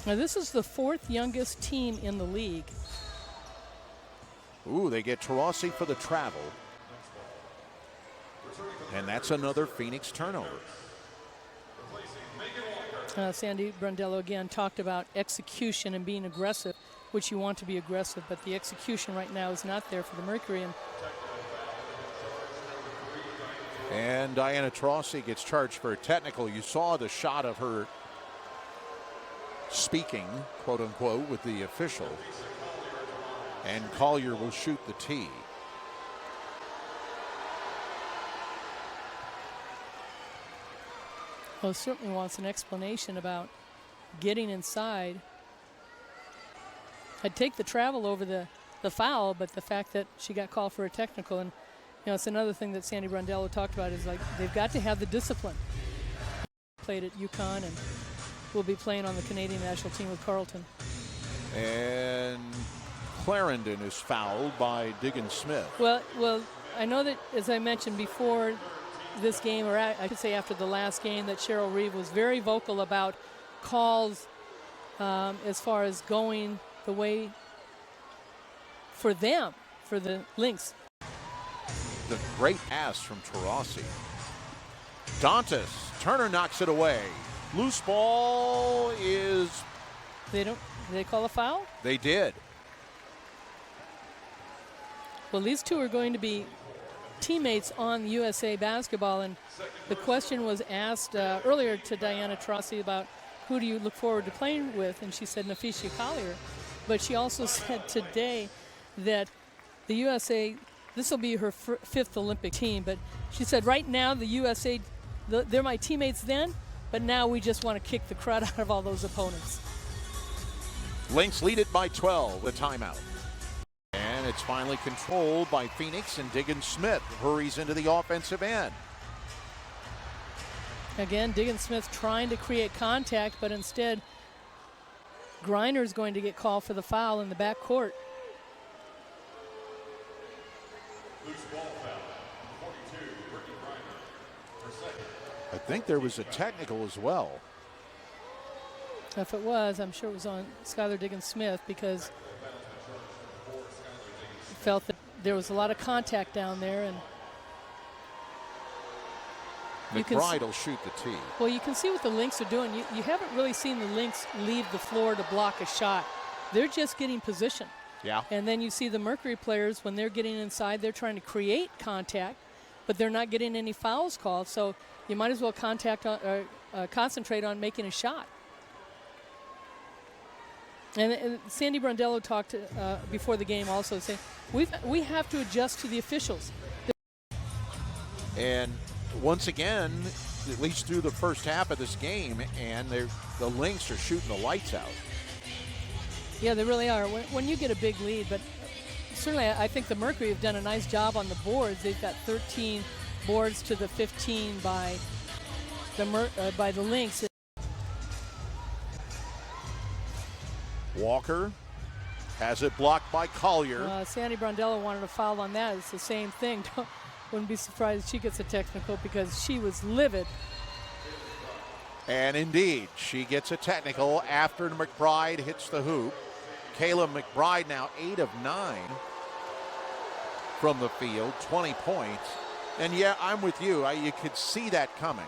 Now this is the 4th youngest team in the league. Ooh, they get Taurasi for the travel. And that's another Phoenix turnover. Sandy Brondello again talked about execution and being aggressive, which you want to be aggressive, but the execution right now is not there for the Mercury. And Diana Taurasi gets charged for a technical. You saw the shot of her speaking, quote unquote, with the official. And Collier will shoot the tee. Well, certainly wants an explanation about getting inside. I'd take the travel over the foul, but the fact that she got called for a technical, and it's another thing that Sandy Brondello talked about is like they've got to have the discipline. Played at UConn and will be playing on the Canadian national team with Carleton. And Clarendon is fouled by Diggins-Smith. Well, I know that, as I mentioned before this game, or I could say after the last game, that Cheryl Reeve was very vocal about calls as far as going the way for them, for the Lynx. The great pass from Taurasi. Dantas, Turner knocks it away. Loose ball is... Did they call a foul? They did. Well, these two are going to be teammates on USA basketball, and the question was asked earlier to Diana Taurasi about who do you look forward to playing with, and she said Naphecia Collier. But she also said today that the USA, this will be her 5th Olympic team, but she said right now the USA, they're my teammates then, but now we just want to kick the crud out of all those opponents. Lynx lead it by 12, the timeout. And it's finally controlled by Phoenix, and Diggins-Smith hurries into the offensive end. Again, Diggins-Smith trying to create contact, but instead Griner's going to get called for the foul in the back court. I think there was a technical as well. If it was, I'm sure it was on Skylar Diggins-Smith, because felt that there was a lot of contact down there, and McBride will shoot the tee. Well, you can see what the Lynx are doing. You haven't really seen the Lynx leave the floor to block a shot. They're just getting position. Yeah. And then you see the Mercury players, when they're getting inside, they're trying to create contact, but they're not getting any fouls called. So you might as well concentrate on making a shot. And Sandy Brondello talked before the game also, saying we have to adjust to the officials. And once again, at least through the first half of this game, and the Lynx are shooting the lights out. Yeah, they really are. When you get a big lead, but certainly I think the Mercury have done a nice job on the boards. They've got 13 boards to the 15 by the Lynx. Walker has it blocked by Collier. Sandy Brondello wanted a foul on that. It's the same thing. Wouldn't be surprised if she gets a technical, because she was livid. And indeed, she gets a technical after McBride hits the hoop. Kayla McBride now 8 of 9 from the field, 20 points. And yeah, I'm with you. You could see that coming.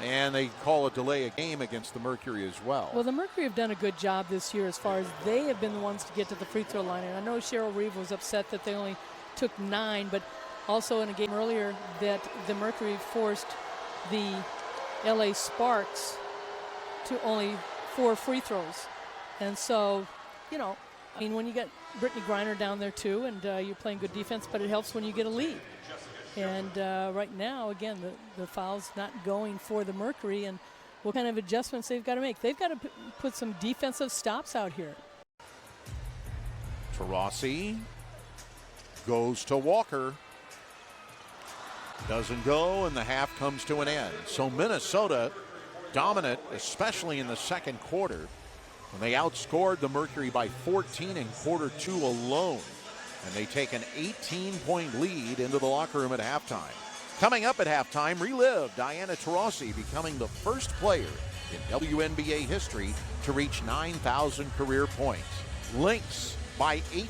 And they call a delay of game against the Mercury as well. Well, the Mercury have done a good job this year as far as they have been the ones to get to the free throw line. And I know Cheryl Reeve was upset that they only took 9, but also in a game earlier that the Mercury forced the LA Sparks to only 4 free throws. And so, I mean, when you get Brittany Griner down there too, and you're playing good defense, but it helps when you get a lead. And right now, again, the foul's not going for the Mercury, and what kind of adjustments they've got to make. They've got to put some defensive stops out here. Taurasi goes to Walker. Doesn't go, and the half comes to an end. So Minnesota dominant, especially in the second quarter, when they outscored the Mercury by 14 in quarter 2 alone. And they take an 18-point lead into the locker room at halftime. Coming up at halftime, relive Diana Taurasi becoming the first player in WNBA history to reach 9,000 career points. Lynx by 18.